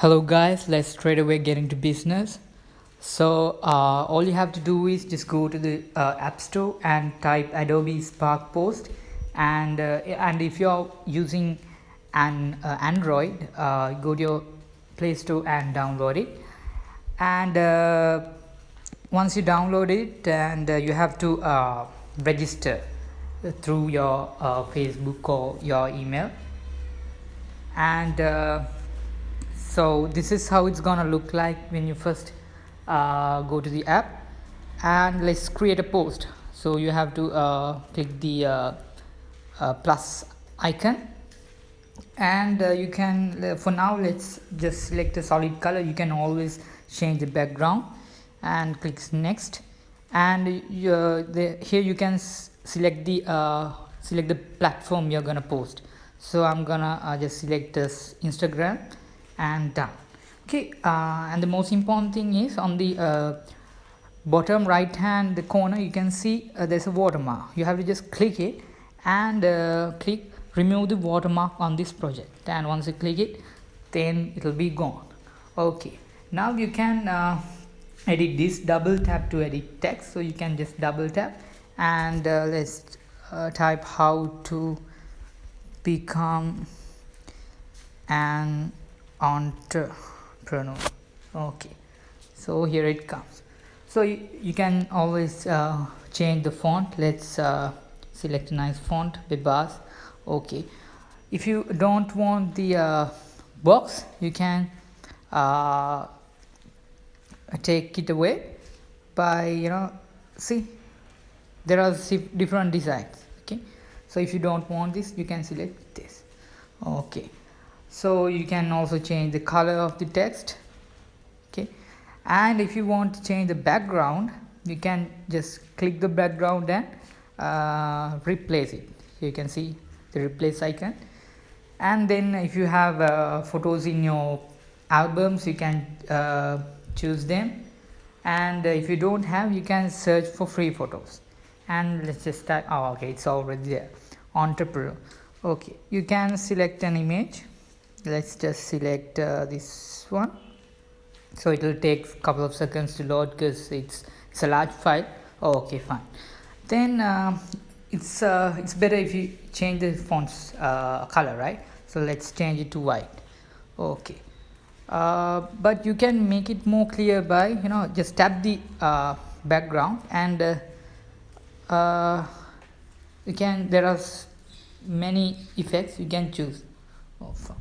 Hello guys, let's straight away get into business. So all you have to do is just go to the App Store and type Adobe Spark Post, and if you're using an Android, go to your Play Store and download it. And once you download it, and you have to register through your Facebook or your email, and so this is how it's gonna look like when you first go to the app. And let's create a post. So you have to click the plus icon, and you can for now let's just select a solid color. You can always change the background and click next, and here you can select the platform you're gonna post. So I'm gonna just select this Instagram and done. Okay, and the most important thing is on the bottom right hand corner you can see there's a watermark. You have to just click it and click remove the watermark on this project, and once you click it, then it will be gone. Okay, now you can edit this. Double tap to edit text, so you can just double tap and let's type how to become an entrepreneur. Okay, so here it comes. So you can always change the font. Let's select a nice font, Bebas. Okay, if you don't want the box, you can take it away by see there are different designs. Okay, so if you don't want this, you can select this. Okay, so you can also change the color of the text. Okay, and if you want to change the background, you can just click the background and replace it. You can see the replace icon, and then if you have photos in your albums, you can choose them, and if you don't have, you can search for free photos. And let's just type, oh okay, it's already there, entrepreneur. Okay, you can select an image. Let's just select this one. So it will take a couple of seconds to load because it's a large file. Okay, fine. Then it's better if you change the font's color, right? So let's change it to white. Okay, but you can make it more clear by just tap the background, and there are many effects you can choose from.